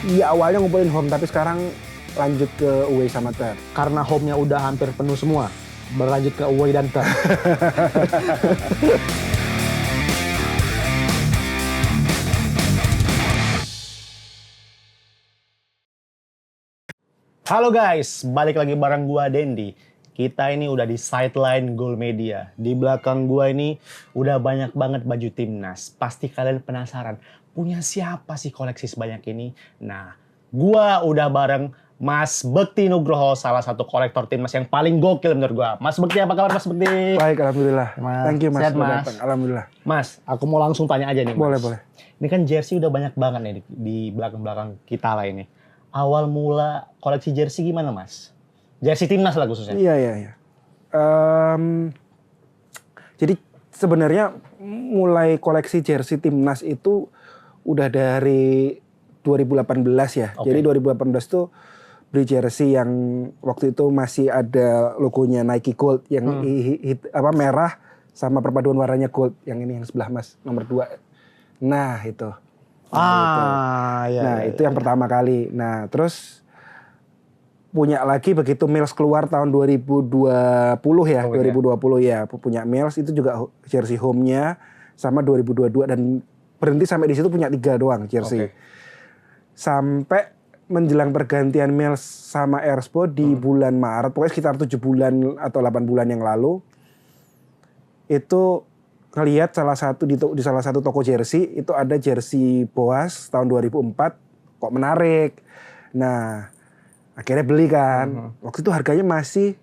Iya awalnya ngumpulin home tapi sekarang lanjut ke away sama third. Karena home-nya udah hampir penuh semua, berlanjut ke away dan third. Halo guys, balik lagi bareng gua Dendi. Kita ini udah di sideline Goal Media. Di belakang gua ini udah banyak banget baju timnas. Pasti kalian penasaran, punya siapa sih koleksi sebanyak ini? Nah, gua udah bareng Mas Bekti Nugroho, salah satu kolektor timnas yang paling gokil menurut gua. Mas Bekti, apa kabar Mas Bekti? Baik, alhamdulillah. Mas, Thank you Mas, sehat, udah Mas? datang. Alhamdulillah. Mas, aku mau langsung tanya aja nih Mas. Boleh, boleh. Ini kan jersey udah banyak banget nih di belakang-belakang kita lah ini. Awal mula koleksi jersey gimana Mas? Jersey timnas lah khususnya. Iya. Jadi sebenarnya mulai koleksi jersey timnas itu udah dari 2018 ya. Oke. Jadi 2018 tuh beli jersey yang waktu itu masih ada logonya Nike Gold yang merah sama perpaduan warnanya gold. Yang ini yang sebelah Mas nomor 2. Nah itu. Iya. Itu yang pertama kali. Nah terus punya lagi begitu Mills keluar tahun 2020 ya, 2020 ya punya Mills itu juga jersey home-nya sama 2022 dan berhenti sampai di situ punya 3 doang jersey. Sampai menjelang pergantian Mills sama Erspo di bulan Maret, pokoknya sekitar 7 bulan atau 8 bulan yang lalu itu ngelihat di salah satu toko jersey itu ada jersey Boas tahun 2004 kok menarik. Nah, akhirnya beli kan. Waktu itu harganya masih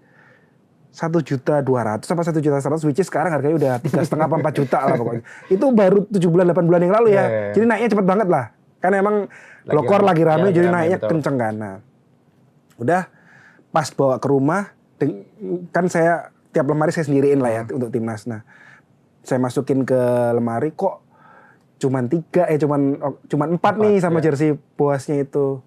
1.200.000 sampai 1.100.000, which is sekarang harganya udah 3,5 apa 4 juta lah pokoknya. Itu baru 7 bulan 8 bulan yang lalu ya. Jadi naiknya cepet banget lah. Kan emang glokor lagi rame jadi naiknya betul. Kenceng kan. Nah, udah pas bawa ke rumah kan saya tiap lemari saya sendiriin lah ya untuk timnas. Nah, saya masukin ke lemari kok cuman 4 nih sama jersey Boasnya itu.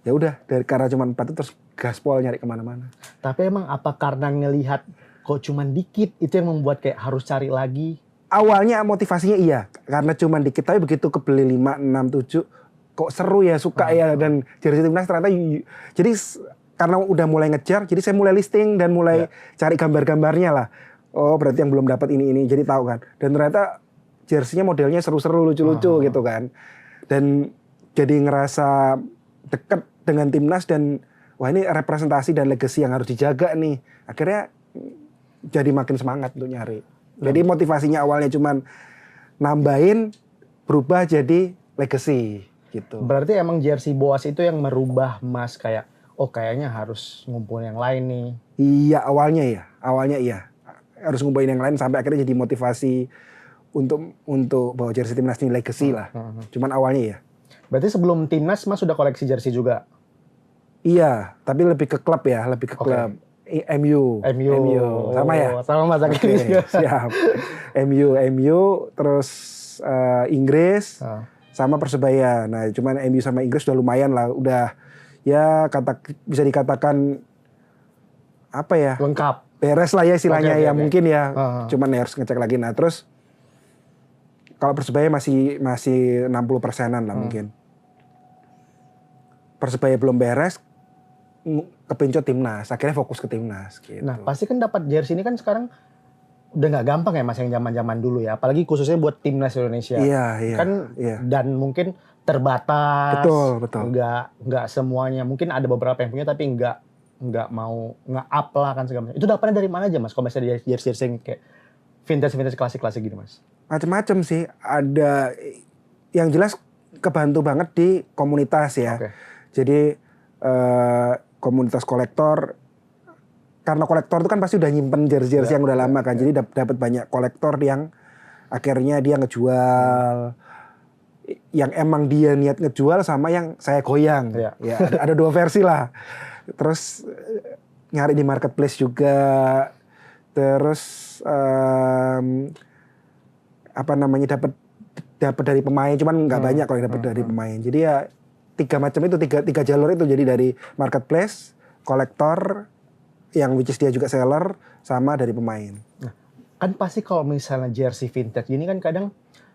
Ya udah karena cuma 4 itu terus gaspol nyari kemana-mana. Tapi emang apa karena ngelihat kok cuman dikit itu yang membuat kayak harus cari lagi? Awalnya motivasinya iya karena cuma dikit, tapi begitu kebeli 5, 6, 7 kok seru ya, suka ya, dan jersey timnas ternyata jadi karena udah mulai ngejar, jadi saya mulai listing dan mulai cari gambar-gambarnya lah. Oh berarti yang belum dapat ini jadi tahu kan. Dan ternyata jersey-nya modelnya seru-seru, lucu-lucu gitu kan. Dan jadi ngerasa deket dengan timnas dan wah ini representasi dan legacy yang harus dijaga nih. Akhirnya jadi makin semangat untuk nyari. Jadi motivasinya awalnya cuman nambahin, berubah jadi legacy gitu. Berarti emang jersey Boas itu yang merubah Mas kayak kayaknya harus ngumpulin yang lain nih. Iya awalnya iya. Harus ngumpulin yang lain sampai akhirnya jadi motivasi untuk bawa jersey timnas ini legacy lah. Cuman awalnya ya. Berarti sebelum timnas Mas sudah koleksi jersey juga? Iya, tapi lebih ke klub ya, klub. MU. Sama ya? Sama Mas Oke, siap. MU, terus Inggris, sama Persebaya. Nah, cuman MU sama Inggris udah lumayan lah, udah ya bisa dikatakan apa ya? Lengkap. Beres lah ya istilahnya Oke. mungkin ya. Cuman harus ngecek lagi. Nah, terus kalau Persebaya masih 60%-an lah mungkin. Persebaya belum beres, kepencot timnas, akhirnya fokus ke timnas gitu. Nah pasti kan dapat jersey ini kan sekarang udah nggak gampang ya Mas yang zaman-zaman dulu ya, apalagi khususnya buat timnas Indonesia. Iya. Dan mungkin terbatas. Betul. Nggak semuanya, mungkin ada beberapa yang punya tapi nggak mau nge-up lah kan segala macam. Itu dapatnya dari mana aja Mas? Kalau misalnya jersey yang kayak vintage klasik gitu Mas? Macam-macam sih, ada yang jelas kebantu banget di komunitas ya. Jadi komunitas kolektor, karena kolektor itu kan pasti udah nyimpen jersey yang udah lama kan. Jadi dapat banyak kolektor yang akhirnya dia ngejual yang emang dia niat ngejual sama yang saya goyang. Ya ada 2 versi lah. Terus nyari di marketplace juga. Terus dapat dari pemain, cuman nggak banyak kalau dapat dari pemain. Jadi ya 3 macam itu, tiga jalur itu, jadi dari marketplace, kolektor, yang which is dia juga seller, sama dari pemain. Nah, kan pasti kalau misalnya jersey vintage ini kan kadang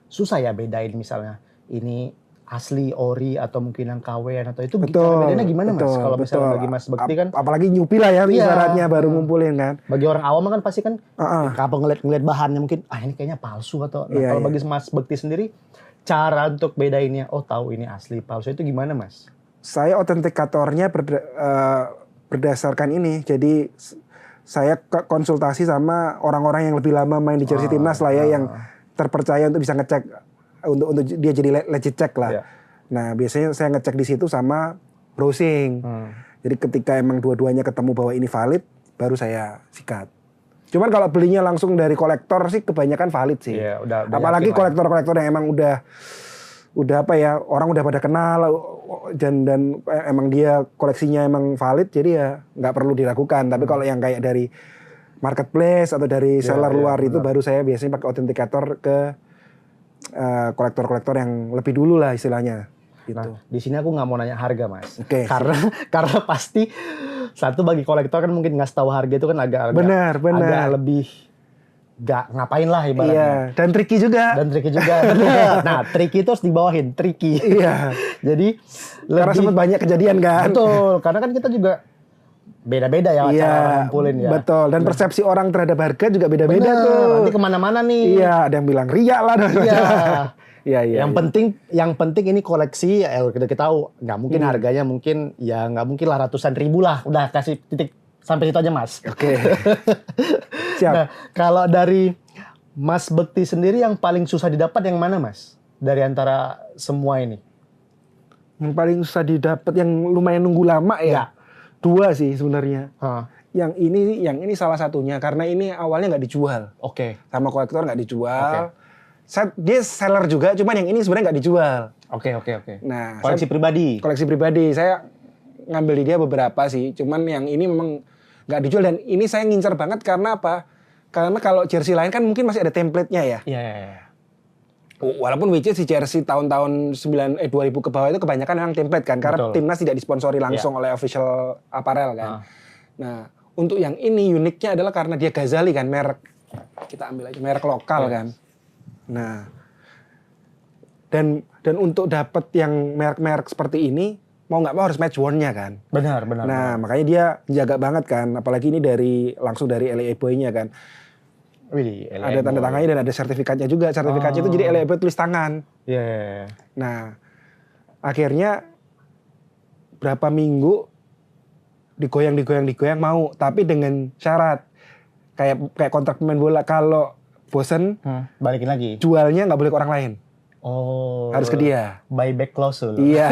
susah ya bedain misalnya ini asli ori atau mungkin yang KW-an atau itu Betul, cara bedanya gimana Mas? betul, Kalau misalnya betul. bagi Mas Bekti kan Apalagi nyupi lah ya Iya. ibaratnya baru ngumpulin kan. bagi orang awam kan pasti kan Heeh. apa ngeliat bahannya mungkin ini kayaknya palsu atau Iya, kalau iya. bagi Mas Bekti sendiri cara untuk bedainnya tahu ini asli palsu itu gimana Mas? Saya otentikatornya berdasarkan ini. Jadi saya konsultasi sama orang-orang yang lebih lama main di jersey timnas lah ya, yang terpercaya untuk bisa ngecek untuk dia jadi legit check lah. Iya. Nah biasanya saya ngecek di situ sama browsing. Jadi ketika emang dua-duanya ketemu bahwa ini valid, baru saya sikat. Cuman kalau belinya langsung dari kolektor sih kebanyakan valid sih. Iya, udah Apalagi yakin lah. kolektor-kolektor yang emang udah apa ya, orang udah pada kenal dan emang dia koleksinya emang valid, jadi ya nggak perlu diragukan. Tapi kalau yang kayak dari marketplace atau dari seller luar itu baru saya biasanya pakai autentikator ke kolektor-kolektor yang lebih dulu lah istilahnya. Gitu. Nah, di sini aku nggak mau nanya harga Mas. Oke. Karena pasti satu bagi kolektor kan mungkin ngasih tahu harga itu kan agak Benar. agak lebih nggak ngapain lah ibaratnya. Iya, dan tricky juga. Dan tricky juga. Bener. Nah, tricky itu harus dibawahin, tricky. Iya. Jadi Karena sempat banyak kejadian kan. betul, karena kan kita juga beda-beda ya Iya, cara ngumpulin ya. betul. Dan persepsi orang terhadap harga juga beda-beda Bener, tuh. nanti kemana-mana nih. Iya, ada yang bilang riak lah. dan Iya. macam-macam. Iya. Yang penting ini koleksi ya kita tahu nggak mungkin harganya mungkin ya nggak mungkin lah ratusan ribu lah. Udah kasih titik sampai situ aja Mas. Oke. Siap. Nah, kalau dari Mas Bekti sendiri yang paling susah didapat yang mana Mas? Dari antara semua ini? Yang paling susah didapat yang lumayan nunggu lama ya. Dua sih sebenarnya. Yang ini salah satunya karena ini awalnya nggak dijual. Oke. Sama kolektor nggak dijual. Dia seller juga, cuman yang ini sebenarnya nggak dijual. Oke. Nah, Koleksi pribadi. Koleksi pribadi. Saya ngambil di dia beberapa sih, cuman yang ini memang nggak dijual dan ini saya ngincer banget karena apa? Karena kalau jersey lain kan mungkin masih ada template-nya ya. Iya. Walaupun which is si jersey tahun-tahun 2000 ke bawah itu kebanyakan memang template kan, karena Betul. timnas tidak disponsori langsung oleh official apparel kan. Nah, untuk yang ini uniknya adalah karena dia Ghazali kan, merek kita ambil aja merek lokal kan. Nah, dan untuk dapat yang merek-merek seperti ini mau nggak mau harus match worn-nya kan. Benar. Nah, makanya dia jaga banget kan, apalagi ini langsung dari LA Boy-nya kan. Wih, Ada tanda tangannya dan ada sertifikatnya juga. Sertifikatnya itu jadi LA Boy tulis tangan. Iya. Nah, akhirnya berapa minggu digoyang mau, tapi dengan syarat kayak kontrak pemain bola, kalau bosen Balikin lagi. jualnya nggak boleh ke orang lain, Oh. harus ke dia. Buyback clause. Iya.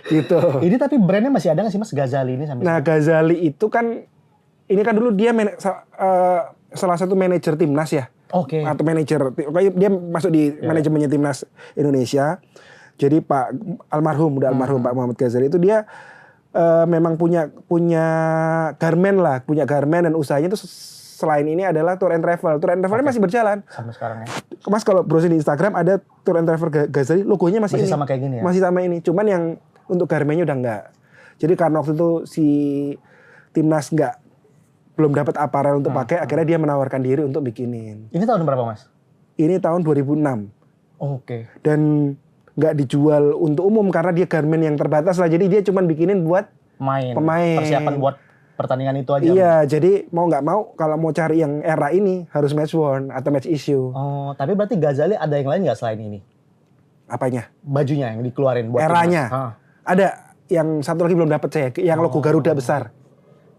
Gitu. Ini tapi brandnya masih ada nggak sih Mas Ghazali ini sampai Nah, Ghazali itu kan ini kan dulu dia salah satu manajer timnas ya. Oke. Atau manajer, dia masuk di manajemennya timnas Indonesia. Jadi Pak almarhum Pak Muhammad Ghazali itu dia memang punya garmen dan usahanya itu selain ini adalah tour and travel. Tour and travelnya masih berjalan. Sampai sekarang ya. Mas kalau browsing di Instagram ada tour and travel Ghazali, logonya masih ini. Sama kayak gini ya. Masih sama ini. Cuman yang untuk garmennya udah enggak. Jadi karena waktu itu si timnas belum dapat aparel untuk pakai, akhirnya dia menawarkan diri untuk bikinin. Ini tahun berapa Mas? Ini tahun 2006. Oke. Dan nggak dijual untuk umum karena dia garmen yang terbatas lah. Jadi dia cuman bikinin buat pemain. Persiapan buat pertandingan itu aja. Iya, jadi mau nggak mau kalau mau cari yang era ini harus match worn atau match issue. Oh, tapi berarti Ghazali ada yang lain nggak selain ini? Apanya? Bajunya yang dikeluarin buat Eranya. timnas. Ada yang satu lagi belum dapat saya, yang logo Garuda besar.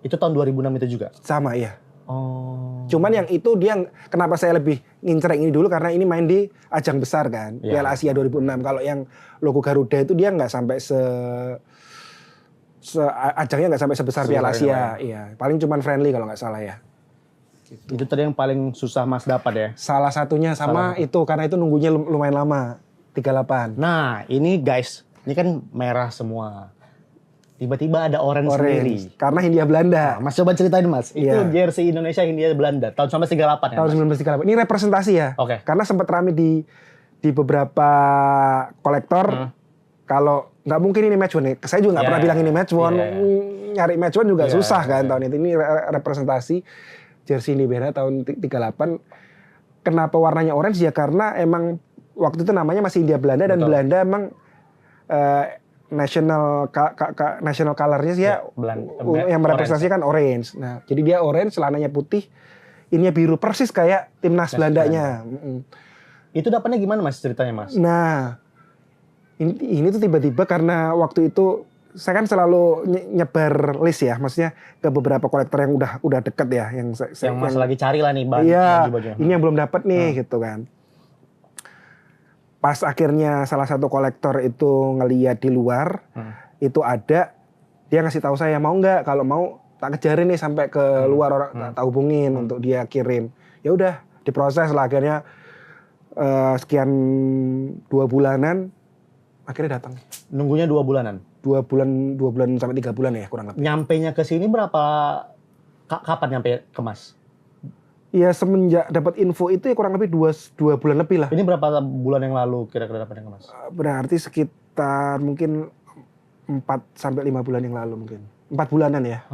Itu tahun 2006 itu juga? Sama ya. Oh. Cuman yang itu dia kenapa saya lebih ngincer yang ini dulu karena ini main di ajang besar kan, Iya. Piala Asia 2006. Kalau yang logo Garuda itu dia nggak sampai ajangnya nggak sampai sebesar Piala Asia. Iya, paling cuman friendly kalau nggak salah ya. Itu tadi yang paling susah Mas dapat ya? Salah satunya sama itu karena itu nunggunya lumayan lama, 38. Nah, ini guys, ini kan merah semua. Tiba-tiba ada orange sendiri. Karena Hindia Belanda. Nah, Mas coba ceritain Mas, itu Iya. jersey Indonesia Hindia Belanda tahun 1938 ya? Tahun Mas? 1938. Ini representasi ya. Oke. Karena sempat rame di beberapa kolektor. Kalau nggak mungkin ini match one. Saya juga nggak pernah bilang ini match one. Nyari match one juga susah kan tahun itu. Ini representasi jersey Hindia Belanda tahun 38. Kenapa warnanya orange ya? Karena emang waktu itu namanya masih India Belanda dan Betul. Belanda emang national colornya sih ya, yang merepresentasikan orange. Nah, jadi dia orange, celananya putih, ininya biru persis kayak timnas Belandanya. Itu dapatnya gimana Mas ceritanya Mas? Nah, ini tuh tiba-tiba karena waktu itu saya kan selalu nyebar list ya, maksudnya ke beberapa kolektor yang udah deket ya, yang Mas lagi cari lah nih baju-baju. Ini yang belum dapat nih gitu kan. Pas akhirnya salah satu kolektor itu ngeliat di luar, itu ada, dia ngasih tahu saya mau nggak, kalau mau tak kejarin nih sampai ke luar, orang tak hubungin untuk dia kirim. Ya udah diproses lah, akhirnya sekian 2 bulanan akhirnya datang. Nunggunya 2 bulanan. 2 bulan sampai 3 bulan ya kurang lebih. Nyampenya ke sini berapa kapan nyampe ke Mas? Iya, semenjak dapat info itu ya kurang lebih 2 bulan lebih lah. Ini berapa bulan yang lalu kira-kira dapatnya ke Mas? Berarti sekitar mungkin 4 sampai 5 bulan yang lalu mungkin. 4 bulanan ya.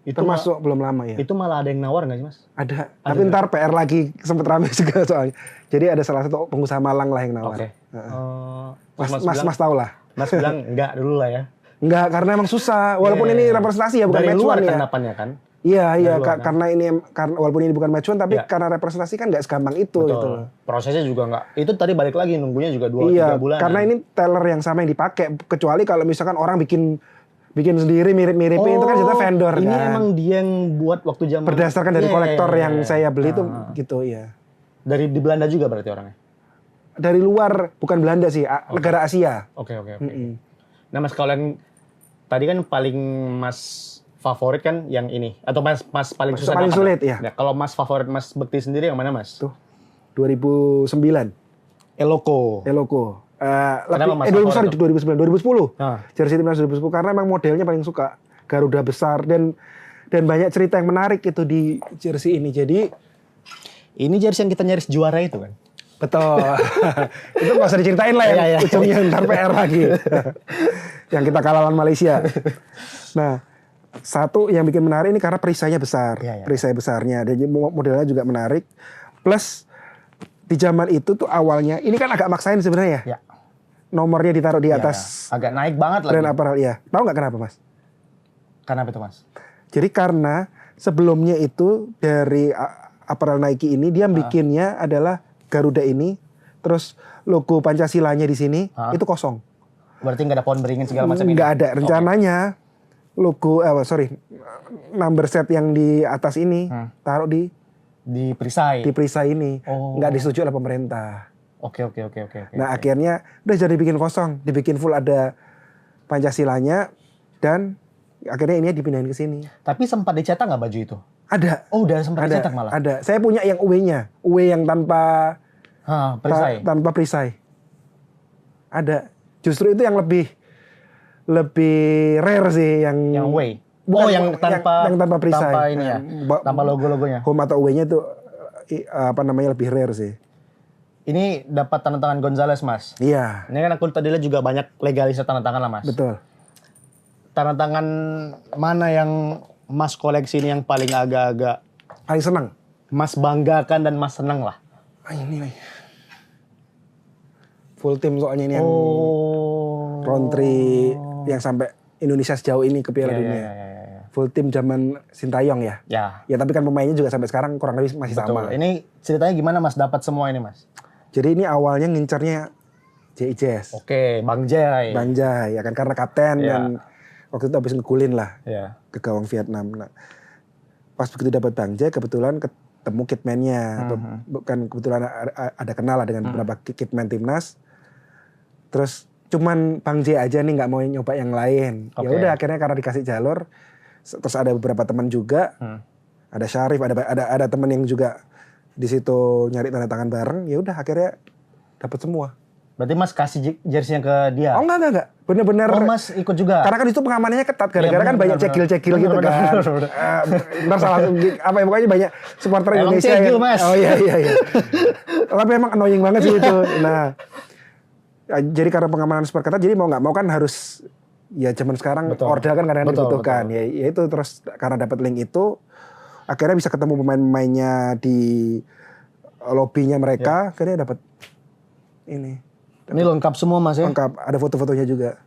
Itu termasuk belum lama ya. Itu malah ada yang nawar nggak sih Mas? Ada. Tapi ntar PR lagi sempet rame juga soalnya. Jadi ada salah satu pengusaha Malang lah yang nawar. Oke. Mas tahu lah. Mas bilang enggak dulu lah ya. Enggak, karena emang susah. Walaupun ini representasi ya, bukan dari match luar one ya. kan dapatnya kan? Iya, karena walaupun ini bukan match one, tapi karena representasi kan nggak segampang itu. Betul. Gitu. Prosesnya juga nggak. Itu tadi balik lagi nunggunya juga 2-3 bulan. Karena ini teller yang sama yang dipakai. Kecuali kalau misalkan orang bikin sendiri mirip-miripin itu kan jatuh vendor ini kan. Ini emang dia yang buat waktu zaman. Berdasarkan dari kolektor yang saya beli itu gitu ya. Dari di Belanda juga berarti orangnya? Dari luar, bukan Belanda sih, negara Asia. Oke. Nah Mas, kalau yang tadi kan paling Mas favorit kan yang ini, atau Mas paling susah paling dapat? sulit ya. Nah, kalau Mas favorit Mas Bekti sendiri yang mana Mas? Tuh, 2009. Eloko. Lebih, 2010. Jersey timnas 2010 karena emang modelnya paling suka. Garuda besar dan banyak cerita yang menarik itu di jersey ini. Jadi ini jersey yang kita nyaris juara itu kan? Betul. Itu nggak usah diceritain lah ya. Ujungnya ntar PR lagi. Yang kita kalah lawan Malaysia. Nah, satu yang bikin menarik ini karena perisainya besar. Perisai besarnya. Dan modelnya juga menarik. Plus di zaman itu tuh awalnya, ini kan agak maksain sebenarnya ya. Nomornya ditaruh di atas. Agak naik banget lagi. Brand apparel, ya. Tahu nggak kenapa Mas? Kenapa itu Mas? Jadi karena sebelumnya itu dari apparel Nike ini dia bikinnya adalah Garuda ini, terus logo Pancasilanya di sini itu kosong. Berarti nggak ada pohon beringin segala macam ini? Nggak ada. Rencananya logo, number set yang di atas ini taruh di perisai. Di perisai ini. Nggak disetujui oleh pemerintah. Oke. Nah akhirnya udah jadi bikin kosong, dibikin full ada Pancasilanya dan akhirnya ini dipindahin ke sini. Tapi sempat dicetak nggak baju itu? Ada. Oh, udah sempat dicetak malah. Ada. Saya punya yang UE-nya, UE yang tanpa perisai. Tanpa perisai. Ada. Justru itu yang lebih rare sih yang UE. Bukan, yang tanpa perisai. Tanpa ini ya. Tanpa logo-logonya. Home atau UE-nya itu lebih rare sih. Ini dapat tanda tangan Gonzales, Mas. Iya. Ini kan aku tadi lihat juga banyak legalisasi tanda tangan lah, Mas. Betul. Tanda tangan mana yang Mas koleksi ini yang paling agak-agak paling senang? Mas banggakan dan Mas senang lah. Ini nih. Full team soalnya ini yang country yang sampai Indonesia sejauh ini ke Piala Dunia. Iya. Full team zaman Sintayong ya. Ya tapi kan pemainnya juga sampai sekarang kurang lebih masih sama. Ini ceritanya gimana Mas dapat semua ini Mas? Jadi ini awalnya ngincernya JIJS. Oke, Bang Jai. Bang Jai ya kan karena kapten dan waktu itu habis ngegulin lah ke gawang Vietnam. Nah, pas begitu dapat Bang Jai kebetulan ketemu kitman-nya. Bukan kebetulan ada kenal lah dengan beberapa kitman timnas. Terus cuman Bang Jai aja nih nggak mau nyoba yang lain. Ya udah akhirnya karena dikasih jalur. Terus ada beberapa teman juga. Ada Syarif, ada teman yang juga di situ nyari tanda tangan bareng. Ya udah akhirnya dapat semua. Berarti Mas kasih jersey-nya ke dia? Oh enggak. Bener-bener. Oh Mas ikut juga? Karena kan itu pengamanannya ketat. Gara-gara kan banyak cekil-cekil gitu kan. Ntar salah, pokoknya banyak supporter Indonesia. Cekil, Mas. Oh iya. Tapi emang annoying banget sih itu. Nah, jadi karena pengamanan super ketat, jadi mau nggak mau kan harus, ya zaman sekarang order kan kadang-kadang dibutuhkan. Ya itu terus karena dapat link itu, akhirnya bisa ketemu pemain-pemainnya di lobbynya mereka, akhirnya dapat Ini. Ini lengkap semua Mas ya. Lengkap, ada foto-fotonya juga.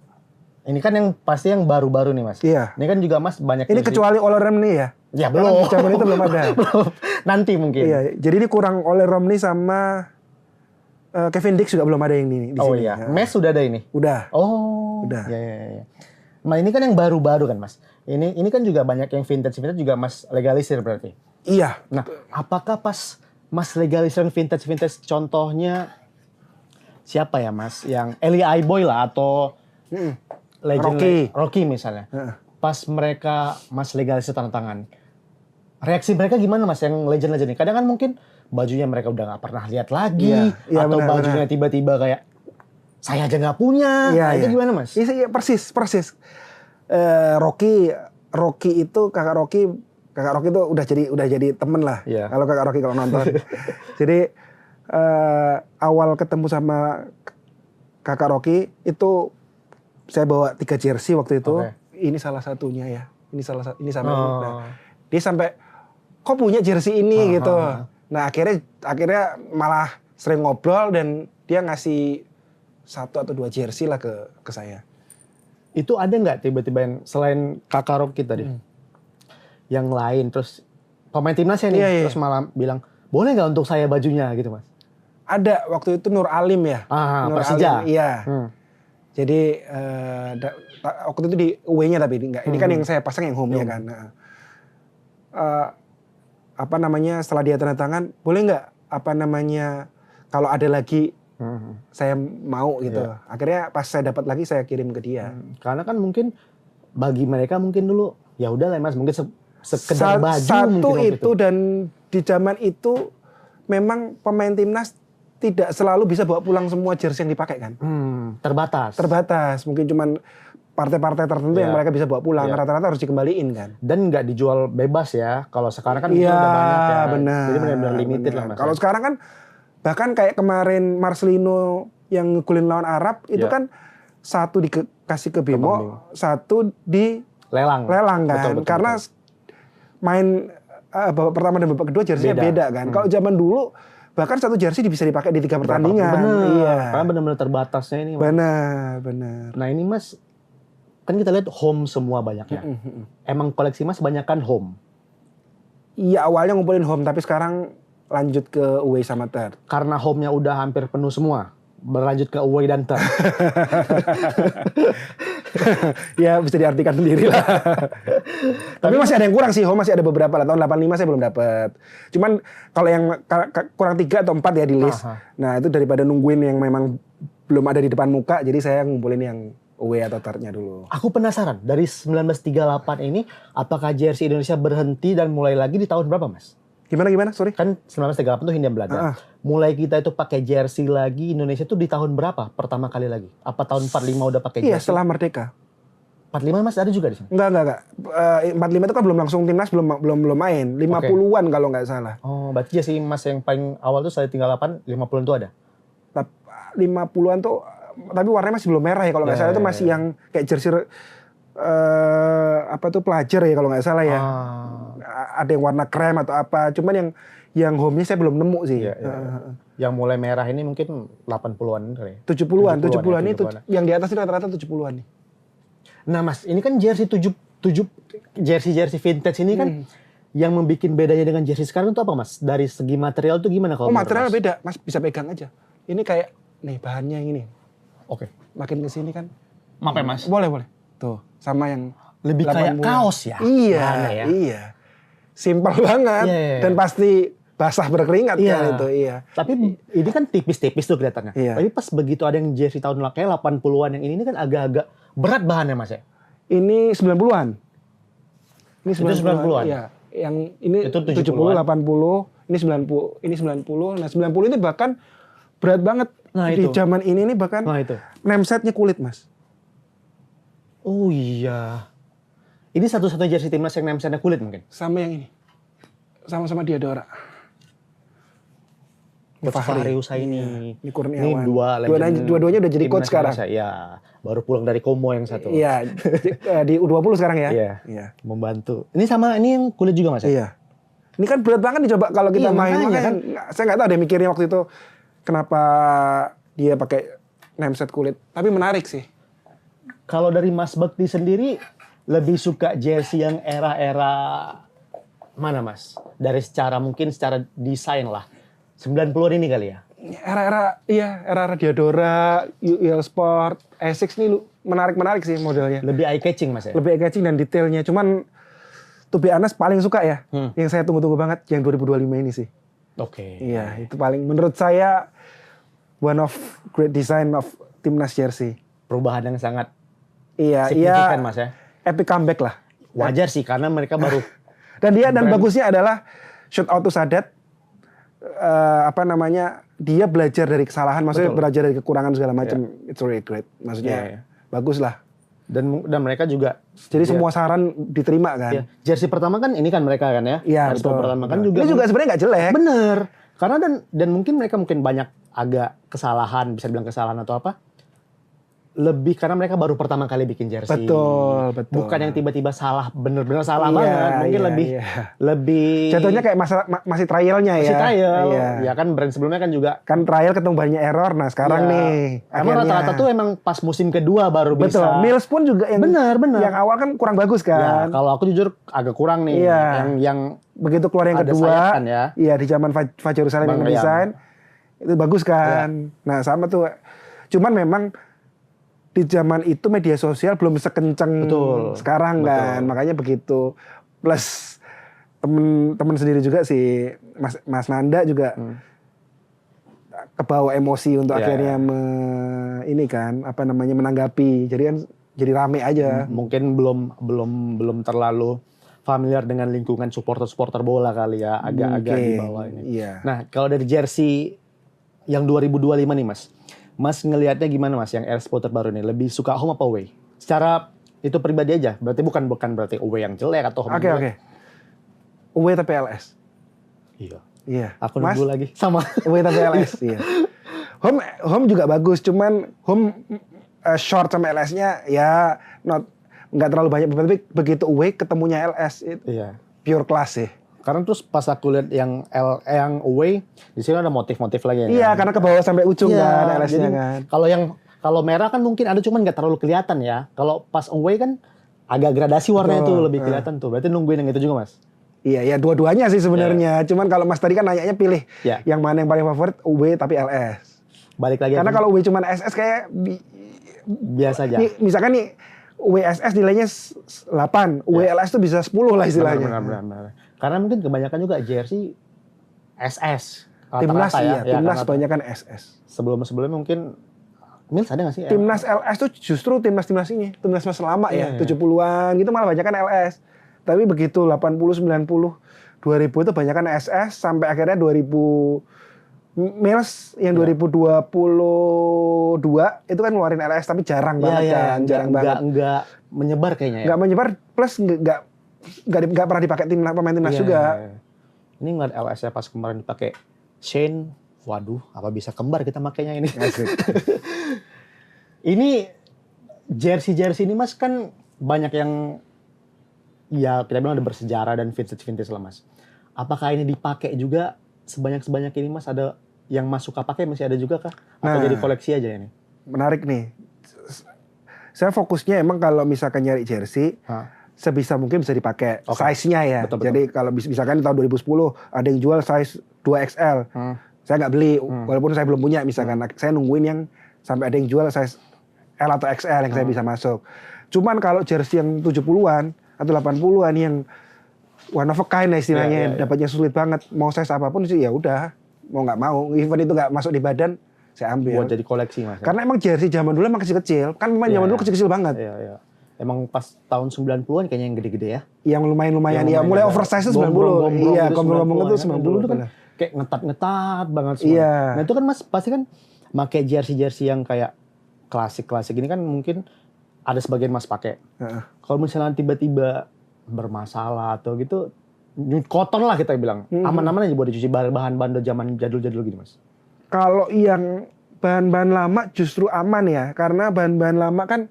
Ini kan yang pasti yang baru-baru nih Mas. Iya. Ini kan juga Mas banyak Ini jersey. kecuali Ole Romney ya. Ya Karena belum. zaman itu belum ada. Belum. Nanti mungkin. Iya, jadi ini kurang Ole Romney sama Kevin Dix juga belum ada yang ini di Oh sini. iya. Ya. Mes sudah ada ini. Udah. Oh. Udah. Ya, ya, ya. Nah ini kan yang baru-baru kan Mas. Ini kan juga banyak yang vintage juga Mas legalisir berarti. Iya. Nah, apakah pas Mas legalisir vintage contohnya siapa ya Mas? Yang Eli Boy lah atau legend Rocky misalnya. Pas mereka Mas legalisir tanda tangan. Reaksi mereka gimana Mas yang legend-legend ini? Kadang kan mungkin bajunya mereka udah nggak pernah lihat lagi Iya, atau benar, bajunya tiba-tiba kayak saya aja nggak punya. Iya, Nah, itu iya. gimana Mas? Iya, persis. Rocky itu kakak Rocky itu udah jadi temen lah. Iya. Kalau kakak Rocky kalau nonton. Jadi awal ketemu sama kakak Rocky itu saya bawa 3 jersey waktu itu. Oke. Ini salah satunya ya. Ini sama Oh. nah, dia sampai kok punya jersey ini gitu. Nah, akhirnya malah sering ngobrol dan dia ngasih 1 atau 2 jersey lah ke saya. Itu ada nggak tiba-tiba yang selain kakak Rocky tadi? Yang lain terus pemain timnasnya nih Iya. terus malah bilang boleh nggak untuk saya bajunya gitu Mas? Ada waktu itu Nur Alim ya. Nur Persija. Alim, iya. Jadi waktu itu di away-nya tapi ini kan yang saya pasang yang home-nya kan. Nah, setelah dia tanda tangan, boleh nggak kalau ada lagi saya mau gitu. Iya. Akhirnya pas saya dapat lagi saya kirim ke dia. Karena kan mungkin bagi mereka mungkin dulu ya udah lah Mas mungkin sekedar baju Satu mungkin waktu itu dan di zaman itu memang pemain timnas tidak selalu bisa bawa pulang semua jersey yang dipakai kan. Terbatas. Mungkin cuman partai-partai tertentu yang mereka bisa bawa pulang. Rata-rata harus dikembaliin kan. Dan nggak dijual bebas ya. Kalau sekarang kan udah banyak ya. Benar. Jadi benar-benar limited lah Mas. Kalau sekarang kan bahkan kayak kemarin Marcelino yang ngegolin lawan Arab itu kan 1 dikasih ke Bimo, 1 di lelang kan. Betul. Karena main babak pertama dan babak kedua jersey-nya beda kan. Kalau zaman dulu bahkan 1 jersey bisa dipakai di 3 pertandingan. Benar. Iya. Karena benar-benar terbatasnya ini. Benar. Nah ini Mas, kan kita lihat home semua banyaknya. Emang koleksi Mas banyak kan home? Iya awalnya ngumpulin home, tapi sekarang lanjut ke away sama third. Karena home-nya udah hampir penuh semua, berlanjut ke away dan third. Ya bisa diartikan sendiri lah. Tapi masih ada yang kurang sih, home masih ada beberapa lah. Tahun 85 saya belum dapat. Cuman kalau yang kurang 3 atau 4 ya di list. Nah itu daripada nungguin yang memang belum ada di depan muka, jadi saya ngumpulin yang away atau third-nya dulu. Aku penasaran, dari 1938 ini, apakah jersey Indonesia berhenti dan mulai lagi di tahun berapa Mas? Gimana? Sorry. Kan 1938 tuh Hindia Belanda. Mulai kita itu pakai jersey lagi Indonesia tuh di tahun berapa pertama kali lagi? Apa tahun 45 udah pakai jersey? Iya setelah merdeka. 45 Mas ada juga di sini? Enggak. 45 itu kan belum langsung timnas, belum main. 50-an kalau nggak salah. Oh, berarti jersey Mas yang paling awal tuh saya tinggal 8, 50-an tuh ada? 50-an tuh, tapi warnanya masih belum merah ya kalau nggak salah. Itu masih yang kayak jersey pelajar ya kalau nggak salah ya. Ada yang warna krem atau apa. Cuman yang home-nya saya belum nemu sih. Yang mulai merah ini mungkin 80-an kali. 70-an itu yang di atas itu rata-rata 70-an nih. Nah Mas, ini kan jersey jersey vintage ini kan yang membuat bedanya dengan jersey sekarang itu apa Mas? Dari segi material tuh gimana kalau material beda, Mas bisa pegang aja. Ini kayak nih bahannya yang ini. Oke. Makin kesini kan. Maaf ya Mas. Boleh. Tuh, sama yang lebih kayak kaos ya. Iya. Simpel banget dan pasti basah berkeringat kan itu. Iya. Tapi ini kan tipis-tipis tuh kelihatannya. Iya. Tapi pas begitu ada yang jersey tahun kayak 80-an yang ini kan agak-agak berat bahannya Mas ya. Ini 90-an. Ini 90-an. Iya. Yang ini itu 70, 80, ini 90. Nah, 90 itu bahkan berat banget. Di zaman ini nih bahkan namesetnya kulit, Mas. Oh iya. Ini satu-satunya jersey timnas yang namesetnya kulit mungkin? Sama yang ini. Sama-sama Diadora. Fahri Husaini. Ini Kurniawan. Ini dua-duanya udah jadi coach sekarang. Iya. Baru pulang dari Como yang satu. Iya. Di U20 sekarang ya. Iya. Membantu. Ini yang kulit juga Mas ya? Iya. Ini kan berat banget dicoba kalau kita main. Makanya saya nggak tahu deh mikirnya waktu itu kenapa dia pakai nameset kulit. Tapi menarik sih. Kalau dari Mas Bekti sendiri lebih suka jersey yang era-era mana Mas? Dari mungkin secara desain lah. 90-an ini kali ya? Era-era Diadora, UL Sport, Essex nih menarik sih modelnya. Lebih eye catching Mas ya? Lebih eye-catching dan detailnya. Cuman to be honest paling suka ya, yang saya tunggu-tunggu banget yang 2025 ini sih. Oke. Iya, itu paling menurut saya one of great design of timnas jersey. Perubahan yang sangat Iya, signifikan Mas ya? Epic comeback lah. Wajar sih karena mereka baru Dan bagusnya adalah shout out to Sadat. Dia belajar dari kesalahan, maksudnya belajar dari kekurangan segala macam. It's really great. Maksudnya bagus lah. Dan mereka juga jadi semua saran diterima kan. Jersey pertama kan ini kan mereka kan ya. Iya, betul. Pertama kan juga. Ini juga sebenarnya nggak jelek. Bener. Karena dan mungkin mereka banyak agak kesalahan, bisa bilang kesalahan atau apa. Lebih karena mereka baru pertama kali bikin jersey. Betul. Bukan yang tiba-tiba salah, bener-bener salah banget. Mungkin lebih jatuhnya kayak masih trialnya ya. Masih trial. Ya kan brand sebelumnya kan juga kan trial ketemu banyak error. Nah, sekarang nih emang rata-rata tuh emang pas musim kedua baru bisa. Betul. Mills pun juga yang bener. Yang awal kan kurang bagus kan. Ya, kalau aku jujur agak kurang nih. Yang begitu keluar yang kedua. Kan ya. Iya, di zaman Fajar Salim yang desain itu bagus kan. Nah, sama tuh. Cuman memang di zaman itu media sosial belum sekencang sekarang kan, makanya begitu. Plus temen sendiri juga si Mas Nanda juga kebawa emosi untuk akhirnya menanggapi. Jadi kan jadi rame aja. Mungkin belum terlalu familiar dengan lingkungan supporter bola kali ya, agak-agak di bawah ini. Iya. Nah, kalau dari jersey yang 2025 nih Mas ngelihatnya gimana Mas yang Air Sport terbaru nih? Lebih suka home apa away? Secara itu pribadi aja. Berarti bukan berarti away yang jelek atau home. Oke. Away tapi LS. Iya. Aku nunggu lagi. Sama. Away tapi LS. Iya. Home juga bagus. Cuman home short sama LS-nya ya nggak terlalu banyak. Tapi begitu away ketemunya LS itu pure class sih. Karena terus pas aku lihat yang away di sini ada motif-motif lagi. Iya, karena ke bawah sampai ujung kan LS-nya kan. Kalau merah kan mungkin ada cuman nggak terlalu kelihatan ya. Kalau pas away kan agak gradasi warnanya tuh lebih kelihatan tuh. Berarti nungguin yang itu juga Mas. Iya, dua-duanya sih sebenarnya. Cuman kalau Mas tadi kan nanyanya pilih yang mana yang paling favorit, away tapi LS. Balik lagi. Karena kalau away cuman SS kayak biasa aja. Misalkan nih WSS nilainya 8, WLS tuh bisa 10 lah istilahnya. Benar. Karena mungkin kebanyakan juga jersey SS. Timnas timnas kebanyakan SS. Sebelumnya mungkin Mills ada nggak sih? Timnas LS tuh justru timnas ini, timnas lama ya, 70-an gitu malah banyakan LS. Tapi begitu 80, 90, 2000 itu banyakan SS sampai akhirnya 2000 Mills yang 2022 itu kan ngeluarin LS tapi jarang banget kan, banget. Enggak menyebar kayaknya ya. Enggak menyebar plus enggak pernah dipakai pemain timnas juga. Ini ngeliat LS-nya pas kemarin dipakai Shane, waduh, apa bisa kembar kita makainya ini. Ini jersey ini Mas kan banyak yang ya kita bilang ada bersejarah dan vintage lah Mas. Apakah ini dipakai juga sebanyak ini Mas? Ada yang Mas suka pakai masih ada juga kah? Atau jadi koleksi aja ini? Menarik nih. Saya fokusnya emang kalau misalkan nyari jersey, sebisa mungkin bisa dipakai size-nya ya. Betul. Jadi kalau misalkan di tahun 2010 ada yang jual size 2XL. Saya nggak beli, walaupun saya belum punya misalkan. Saya nungguin yang sampai ada yang jual size L atau XL yang saya bisa masuk. Cuman kalau jersey yang 70-an atau 80-an yang one of a kind lah istilahnya, dapatnya sulit banget. Mau size apapun sih ya udah, mau nggak mau. Even itu nggak masuk di badan, saya ambil. Buat jadi koleksi Mas. Karena emang jersey zaman dulu emang kecil-kecil. Kan memang zaman dulu kecil-kecil banget. Iya. Emang pas tahun 90-an kayaknya yang gede-gede ya. Yang lumayan ya. Mulai oversize itu 90. Iya, gombrong-gombrong itu 90 itu kan. Kayak ngetat banget semua. Iya. Nah itu kan Mas pasti kan pakai jersey yang kayak klasik ini kan mungkin ada sebagian Mas pakai. Kalau misalnya tiba-tiba bermasalah atau gitu, kotor lah kita bilang. Aman-aman aja buat dicuci bahan-bahan zaman jadul-jadul gini Mas. Kalau yang bahan-bahan lama justru aman ya. Karena bahan-bahan lama kan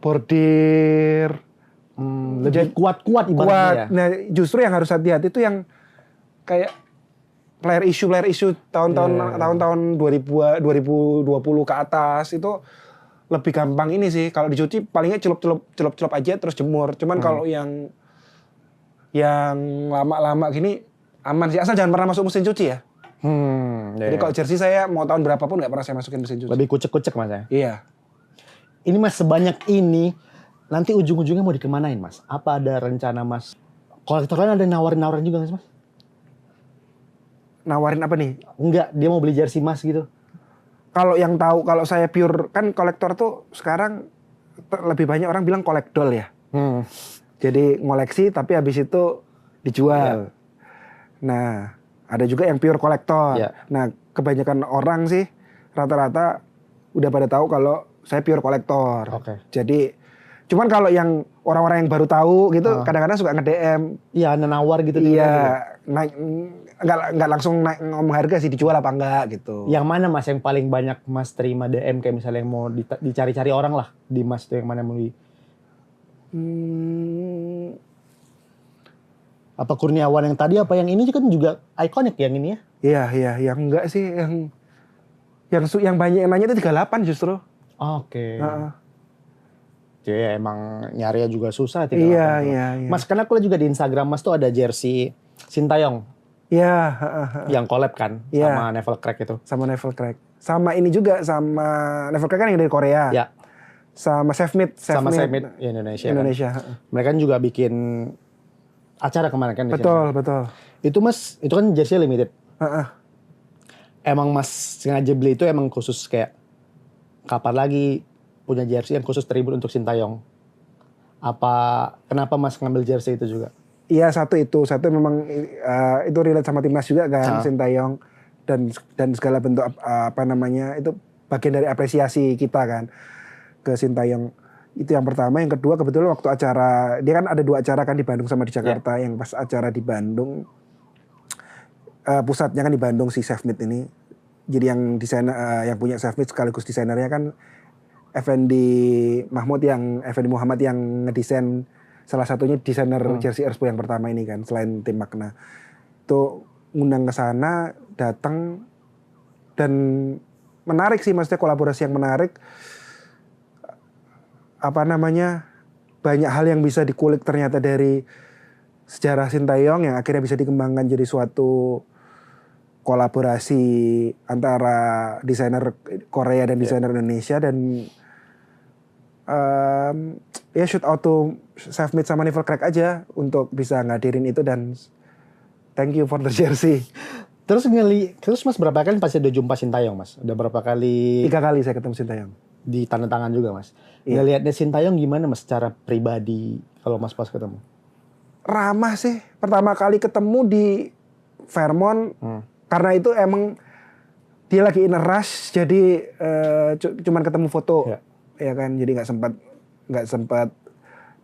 bordir lebih kuat-kuat ibaratnya ya. Nah justru yang harus hati-hati itu yang kayak player issue tahun-tahun 2020 ke atas itu lebih gampang ini sih. Kalau dicuci palingnya celup aja terus jemur. Cuman kalau yang lama-lama gini aman sih, asal jangan pernah masuk mesin cuci ya. Jadi kalau jersey saya mau tahun berapapun nggak pernah saya masukin mesin cuci. Lebih kucek-kucek Mas ya. Iya. Ini Mas sebanyak ini nanti ujung-ujungnya mau dikemanain Mas? Apa ada rencana Mas? Kolektor lain ada nawarin juga nggak sih Mas? Nawarin apa nih? Enggak, dia mau beli jersey Mas gitu. Kalau yang tahu, kalau saya pure kan kolektor tuh sekarang lebih banyak orang bilang kolekdol ya. Jadi ngoleksi tapi habis itu dijual. Nah, ada juga yang pure kolektor. Nah, kebanyakan orang sih rata-rata udah pada tahu kalau saya pure kolektor. Jadi cuman kalau yang orang-orang yang baru tahu gitu kadang-kadang suka nge-DM. Iya, nawar gitu. Iya, nggak langsung ngomong harga sih, dijual apa enggak gitu. Yang mana Mas yang paling banyak Mas terima DM kayak misalnya yang mau dicari-cari orang lah di Mas tuh yang mana mau di... Apa Kurniawan yang tadi apa yang ini kan juga ikonik yang ini ya? Iya, yang enggak sih yang banyak yang nanya itu 38 justru. Oke. Jadi emang nyarinya juga susah. Iya. Mas, karena aku lihat juga di Instagram Mas tuh ada jersey Sintayong. Iya. Yang collab kan sama Neville Craig itu. Sama Neville Craig. Sama ini juga sama Neville Craig kan yang dari Korea. Ya. Sama Safemid Indonesia. Kan? Mereka kan juga bikin acara kemarin kan. Betul. Itu Mas, itu kan jersey limited. Emang Mas sengaja beli itu emang khusus kayak kapan lagi punya jersey yang khusus tribute untuk Sintayong? Kenapa Mas ngambil jersey itu juga? Iya, satu memang itu relate sama timnas juga kan, Sintayong dan segala bentuk itu bagian dari apresiasi kita kan ke Sintayong. Itu yang pertama. Yang kedua kebetulan waktu acara, dia kan ada 2 acara kan di Bandung sama di Jakarta. Yang pas acara di Bandung, pusatnya kan di Bandung si Safemid ini. Jadi yang desainer yang punya Safemid sekaligus desainernya kan Effendi Muhammad yang ngedesain salah satunya desainer jersey Erspo yang pertama ini kan, selain tim Makna. Itu ngundang ke sana, datang, dan menarik sih, maksudnya kolaborasi yang menarik. Banyak hal yang bisa dikulik ternyata dari sejarah Sintayong yang akhirnya bisa dikembangkan jadi suatu kolaborasi antara desainer Korea dan desainer Indonesia. Dan shout out to Safemid sama Neville Craig aja untuk bisa ngadirin itu, dan thank you for the jersey. Terus Mas berapa kali pasti udah jumpa Sintayong Mas? Udah berapa kali? 3 kali saya ketemu Sintayong. Di tanda tangan juga Mas. Ngelihatnya Sintayong gimana Mas secara pribadi kalau Mas pas ketemu? Ramah sih. Pertama kali ketemu di Fairmont, karena itu emang dia lagi in a rush, jadi cuman ketemu foto. Ya kan, jadi nggak sempat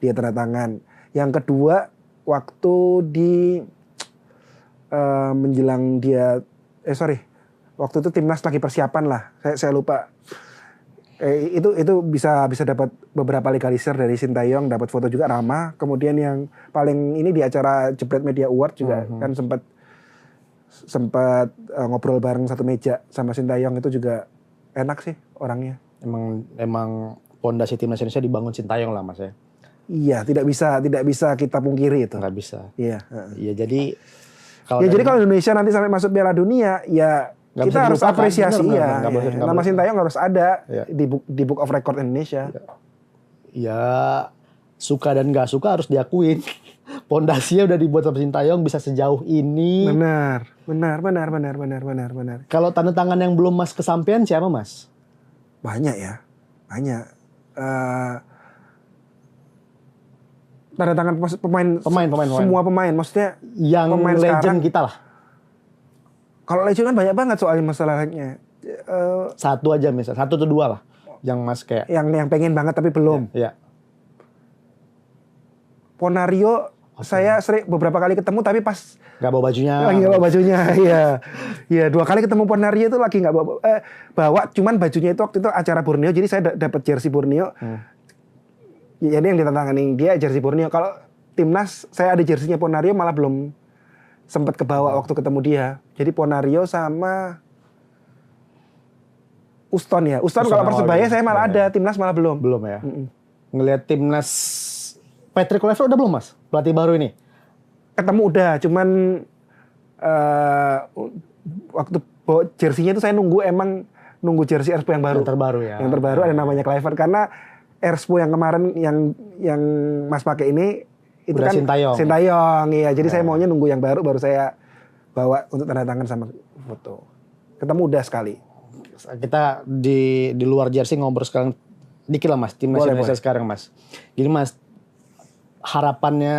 dia tanda tangan. Yang kedua waktu di menjelang dia waktu itu timnas lagi persiapan lah, saya lupa. Itu bisa dapat beberapa legalisir dari Sintayong, dapat foto juga ramah. Kemudian yang paling ini di acara Jebret Media Award juga kan sempat ngobrol bareng satu meja sama Sintayong, itu juga enak sih orangnya. Emang pondasi timnas Indonesia dibangun Sintayong lah Mas ya. Iya, tidak bisa kita pungkiri itu. Nggak bisa. Iya. Jadi jadi kalau Indonesia nanti sampai masuk Piala Dunia, ya gak kita harus apresiasi ya. Nama Sintayong harus ada di Book of Record Indonesia. Ya, suka dan nggak suka harus diakuin. Pondasinya udah dibuat sama Sintayong bisa sejauh ini. Benar. Kalau tanda tangan yang belum Mas kesampean siapa Mas? Banyak. Tanda tangan pemain. Semua pemain, maksudnya yang pemain legend sekarang, kita lah. Kalau legend kan banyak banget soalnya masalahnya. Satu aja misal, 1 atau 2 lah. Yang Mas kayak yang pengen banget tapi belum. Iya. Ponario, saya sering beberapa kali ketemu tapi pas nggak bawa bajunya. Lagi nggak bawa bajunya, iya. Iya, 2 kali ketemu Ponario itu lagi nggak bawa, cuman bajunya itu waktu itu acara Borneo, jadi saya dapat jersey Borneo. Jadi yang ditantanganin dia jersey Borneo. Kalau timnas saya ada jersinya Ponario, malah belum sempat kebawa waktu ketemu dia. Jadi Ponario sama Uston ya. Uston Uston kalau awal Persebaya dulu. saya malah Iya, ada, timnas malah belum. Belum ya. Ngelihat timnas Patrick Kluivert udah belum Mas? Pelatih baru ini. Ketemu udah, cuman waktu bawa jersinya itu saya nunggu jersey Erspo yang baru. Yang terbaru ya. Yang terbaru ada namanya Kluivert karena Erspo yang kemarin yang Mas pakai ini itu Udah kan Sintayong, iya. Jadi saya maunya nunggu yang baru saya bawa untuk tanda tangan sama foto. Ketemu udah sekali. Kita di luar jersey ngobrol sekarang dikit lah Mas, timnas Indonesia sekarang Mas. Gini Mas, harapannya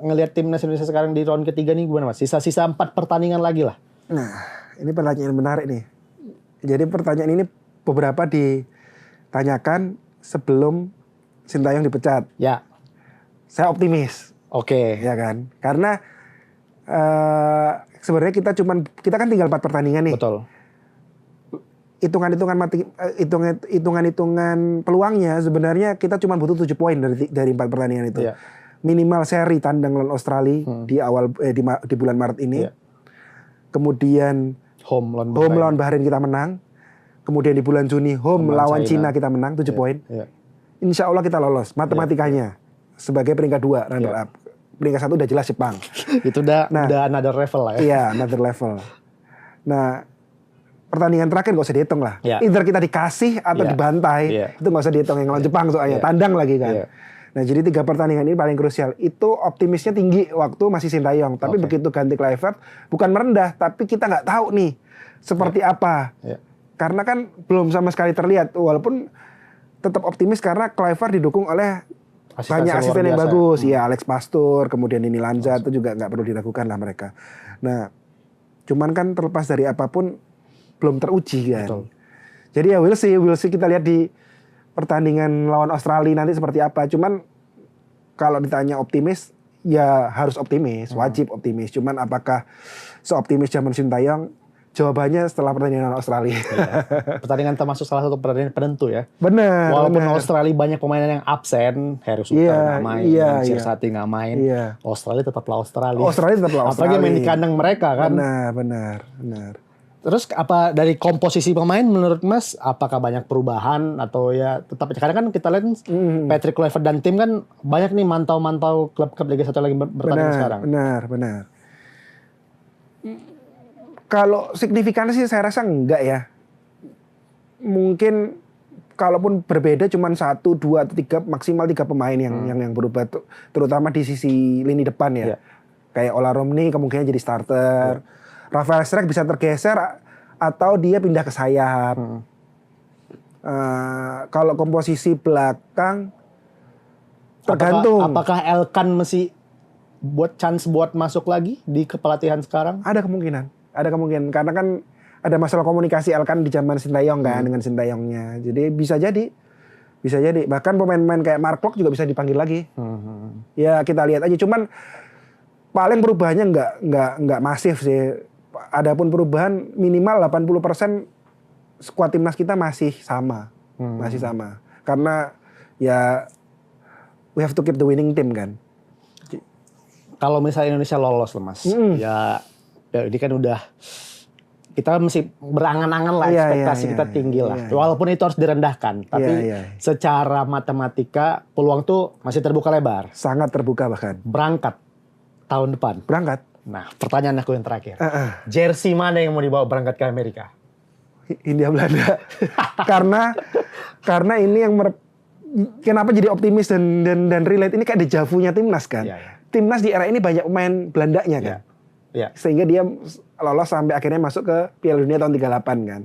ngelihat timnas Indonesia sekarang di round ketiga nih gimana Mas? Sisa-sisa 4 pertandingan lagi lah. Nah, ini pertanyaan menarik nih. Jadi pertanyaan ini beberapa ditanyakan sebelum Sintayong dipecat. Ya. Saya optimis. Oke. Ya kan? Karena sebenarnya kita kan tinggal 4 pertandingan nih. Betul. Hitungan peluangnya sebenarnya kita cuma butuh 7 poin dari 4 pertandingan itu. Iya. Minimal seri tandang lawan Australia di bulan Maret ini. Iya. Kemudian Home lawan Bahrain kita menang. Kemudian di bulan Juni home lawan Cina kita menang 7 poin. Iya. Insya Allah kita lolos matematikanya sebagai peringkat 2 runner up. Peringkat 1 udah jelas Jepang. Itu udah another level lah ya. Iya, another level. Nah, pertandingan terakhir gak usah dihitung lah. Yeah. Either kita dikasih atau dibantai, itu gak usah dihitung yang lawan Jepang soalnya. Tandang lagi kan. Nah, jadi 3 pertandingan ini paling krusial. Itu optimisnya tinggi waktu masih Sintayong. Tapi begitu ganti Kluivert, bukan merendah, tapi kita nggak tahu nih seperti apa. Karena kan belum sama sekali terlihat. Walaupun tetap optimis karena Kluivert didukung oleh banyak asisten yang bagus. Ya, Alex Pastur, kemudian ini Lanza, itu juga nggak perlu diragukan lah mereka. Nah, cuman kan terlepas dari apapun belum teruji kan. Betul. Jadi ya we'll see kita lihat di pertandingan lawan Australia nanti seperti apa. Cuman kalau ditanya optimis, ya harus optimis, wajib optimis. Cuman apakah seoptimis zaman Sintayong? Jawabannya setelah pertandingan Australia. Pertandingan termasuk salah satu pertandingan penentu ya. Benar. Walaupun Australia banyak pemain yang absen, Harry Suter nggak main, Sirsati nggak main, Australia tetaplah Australia. Apalagi main di kandang mereka kan. Benar. Terus apa dari komposisi pemain menurut Mas, apakah banyak perubahan atau ya tetap? Karena kan kita lihat Patrick Kluivert dan tim kan banyak nih mantau klub-klub Liga 1 lagi bertanding sekarang. Benar. Kalau signifikan sih saya rasa enggak ya. Mungkin kalaupun berbeda cuma 1, 2, atau 3, maksimal 3 pemain yang berubah, terutama di sisi lini depan ya. Kayak Ola Romney kemungkinan jadi starter. Rafael Strijk bisa tergeser atau dia pindah ke sayap. Kalau komposisi belakang tergantung. Apakah Elkan masih buat chance buat masuk lagi di kepelatihan sekarang? Ada kemungkinan karena kan ada masalah komunikasi Elkan di zaman Sintayong kan dengan Sintayongnya. Jadi bisa jadi. Bahkan pemain-pemain kayak Mark Klok juga bisa dipanggil lagi. Ya kita lihat aja. Cuman paling perubahannya nggak masif sih. Adapun perubahan minimal 80% skuad timnas kita masih sama. Masih sama. Karena ya we have to keep the winning team kan. Kalau misalnya Indonesia lolos loh Mas. Ya ini kan udah kita mesti berangan-angan lah, ekspektasi kita tinggi lah. Walaupun itu harus direndahkan, tapi secara matematika peluang tuh masih terbuka lebar. Sangat terbuka bahkan. Berangkat tahun depan. Berangkat. Nah, pertanyaan aku yang terakhir. Jersey mana yang mau dibawa berangkat ke Amerika? Hindia Belanda. karena ini yang kenapa jadi optimis dan relate ini kayak dejavunya timnas kan. Timnas di era ini banyak pemain Belandanya kan. Sehingga dia lolos sampai akhirnya masuk ke Piala Dunia tahun 38 kan.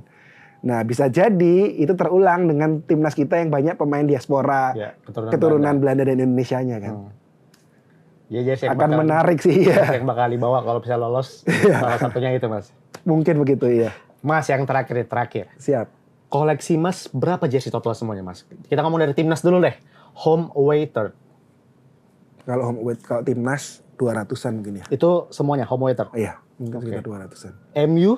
Nah, bisa jadi itu terulang dengan timnas kita yang banyak pemain diaspora, keturunan Belanda dan Indonesianya kan. Akan menarik sih ya. Yang bakal dibawa kalau bisa lolos, salah satunya itu Mas. Mungkin begitu ya. Mas, yang terakhir. Siap. Koleksi Mas berapa jersey total semuanya Mas? Kita ngomong dari timnas dulu deh. Home, away, third. Kalau timnas 200-an mungkin ya. Itu semuanya home, away, third? Iya, mungkin sekitar 200-an. MU?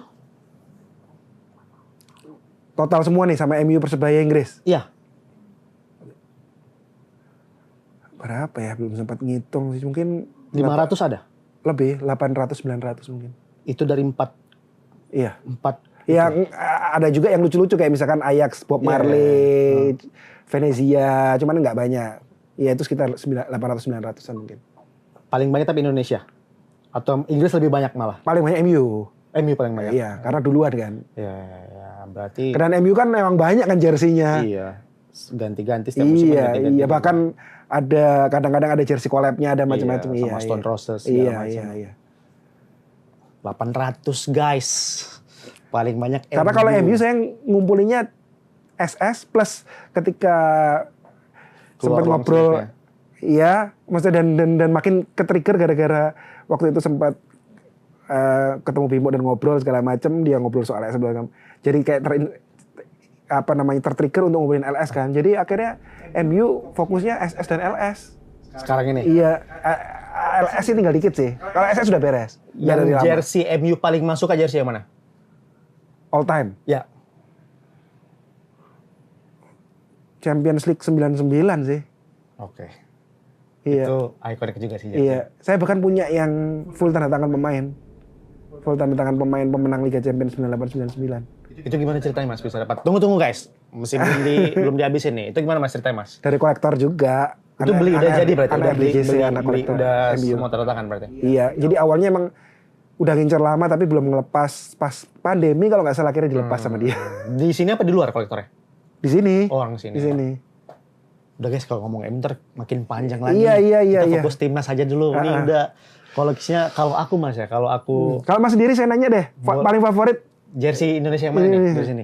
Total semua nih sama MU Persebaya Inggris? Iya. Berapa ya? Belum sempat ngitung sih. Mungkin 500 ada? Lebih, 800-900 mungkin. Itu dari empat Iya. Itu. Ada juga yang lucu-lucu kayak misalkan Ajax, Bob Marley, Venezia, cuman nggak banyak. Iya itu sekitar 800-900an mungkin. Paling banyak tapi Indonesia atau Inggris lebih banyak malah? Paling banyak MU. MU paling banyak. Iya, karena duluan kan. Ya, berarti. Karena MU kan memang banyak kan jersinya. Iya. Ganti-ganti setiap musim. Iya, bahkan ada kadang-kadang ada jersey collab-nya, ada macam-macam. Sama Stone Roses segala macam. Iya. 800 guys. Paling banyak Karena kalau MU saya ngumpulinnya SS plus ketika sempat ngobrol. Iya, maksudnya dan makin ke-trigger gara-gara waktu itu sempat ketemu Bimo dan ngobrol segala macam, dia ngobrol soal LS belakang. Jadi kayak ter-trigger untuk ngobrolin LS kan. Jadi akhirnya MU fokusnya SS dan LS. Sekarang ini? Iya, LS sih tinggal dikit sih. Kalau SS sudah beres. Yang jersey MU paling masuk ke jersey yang mana? All time? Ya. Champions League 99 sih. Oke. Iya. Itu ikonik juga sih jersey. Iya, saya bahkan punya yang full tanda tangan pemain. Full tanda tangan pemain pemenang Liga Champions 98-99. Itu gimana ceritanya Mas bisa dapat? Tunggu guys. Musim belum dihabisin nih. Itu gimana Mas ceritanya Mas? Dari kolektor juga. Itu beli udah jadi berarti? Udah beli udah semua tanda tangan berarti? Iya, jadi awalnya emang udah ngincer lama tapi belum ngelepas. Pas pandemi kalau nggak salah akhirnya dilepas sama dia. Di sini apa di luar kolektornya? Di sini. Oh, orang sini. Di sini. Udah guys, kalau ngomong MU ntar makin panjang lagi. Iya. Kita fokus timnas aja dulu. Ini udah koleksinya kalau aku Mas ya, kalau aku. Kalau Mas sendiri saya nanya deh, paling favorit jersey Indonesia yang mana nih dari sini?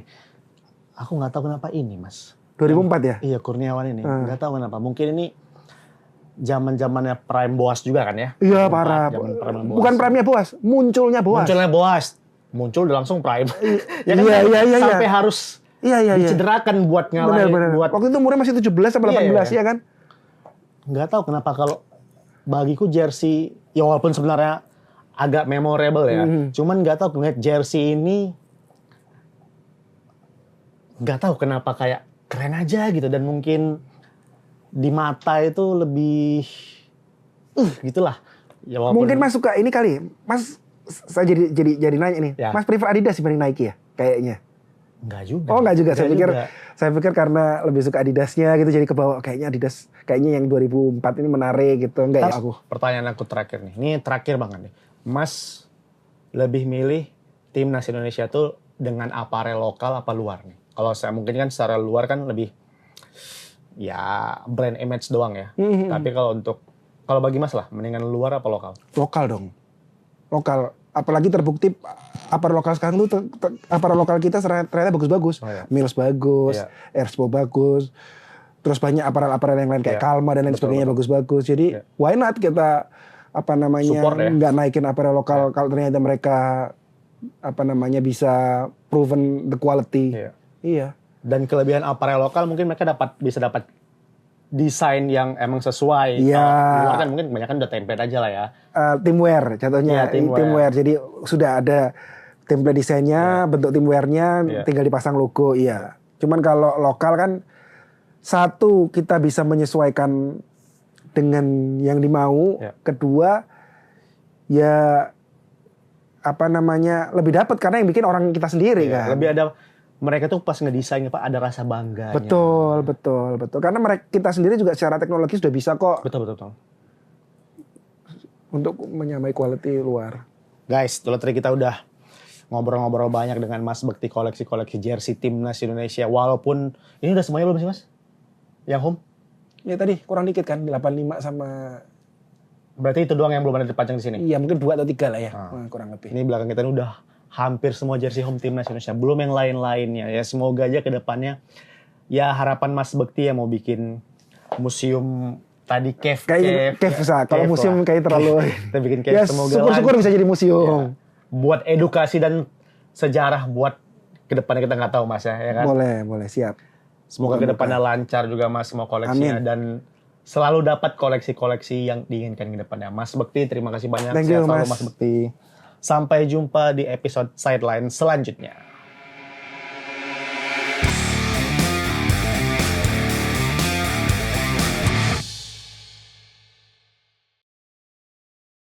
Aku nggak tahu kenapa ini Mas. 2004 ya? Iya, Kurniawan ini. Nggak tahu kenapa. Mungkin ini zaman-zamannya Prime Boas juga kan ya? Iya, parah. Bukan Prime-nya Boas, munculnya Boas. Munculnya Boas. Muncul udah langsung Prime. Ya kan iya. Sampai harus dicederakan buat ngalahin. Bener. Waktu itu umurnya masih 17 sampai 18 ya kan? Nggak tahu kenapa kalau bagiku jersey, ya walaupun sebenarnya agak memorable ya. Cuman nggak tahu ngeliat jersey ini, nggak tahu kenapa kayak keren aja gitu. Dan mungkin di mata itu lebih, gitulah. Ya, mungkin Mas suka ini kali, Mas saya jadi nanya nih, ya. Mas prefer Adidas dibanding Nike ya, kayaknya? Enggak juga. Oh enggak juga, saya pikir karena lebih suka Adidasnya gitu, jadi kebawa kayaknya Adidas, kayaknya yang 2004 ini menarik gitu, enggak ya aku? Pertanyaan aku terakhir nih, ini terakhir banget nih, Mas lebih milih timnas Indonesia tuh dengan aparel lokal apa luar nih? Kalau saya mungkin kan secara luar kan lebih, ya brand image doang ya, tapi kalau bagi Mas lah, mendingan luar apa lokal? Lokal dong, lokal. Apalagi terbukti aparel lokal sekarang tuh aparel lokal kita ternyata bagus-bagus. Mills bagus, Erspo bagus. Terus banyak aparel-aparel yang lain kayak Kalma dan lain sebagainya bagus-bagus. Jadi why not kita nggak naikin aparel lokal kalau ternyata mereka bisa proven the quality. Iya. Dan kelebihan aparel lokal mungkin mereka bisa dapat desain yang emang sesuai. Iya. Luar kan mungkin kebanyakan udah template aja lah ya. Teamwear contohnya. Teamwear. Jadi sudah ada template desainnya, bentuk teamwearnya, tinggal dipasang logo. Iya. Cuman kalau lokal kan satu kita bisa menyesuaikan dengan yang dimau. Kedua ya lebih dapat karena yang bikin orang kita sendiri kan. Lebih ada. Mereka tuh pas ngedesain ada rasa bangganya. Betul. Karena kita sendiri juga secara teknologi sudah bisa kok. Betul. Untuk menyamai quality luar. Guys, tadi kita udah ngobrol-ngobrol banyak dengan Mas Bekti koleksi jersey timnas Indonesia. Walaupun ini udah semuanya belum sih Mas? Yang home? Ya tadi kurang dikit kan, 85 sama. Berarti itu doang yang belum ada dipajang di sini? Iya, mungkin 2 atau 3 lah ya, kurang lebih. Ini belakang kita udah hampir semua jersey home timnas Indonesia, belum yang lain-lainnya ya. Semoga aja ke depannya ya harapan Mas Bekti yang mau bikin museum tadi cave kalau museum kayak terlalu kita bikin cave, ya, semoga syukur bisa jadi museum buat edukasi dan sejarah buat ke depannya. Kita nggak tahu Mas ya kan. Boleh siap. Semoga ke depannya lancar juga Mas semua koleksinya. Amin. Dan selalu dapat koleksi-koleksi yang diinginkan ke depannya. Mas Bekti, terima kasih banyak. Thank you, Mas Bekti. Sampai jumpa di episode Sideline selanjutnya.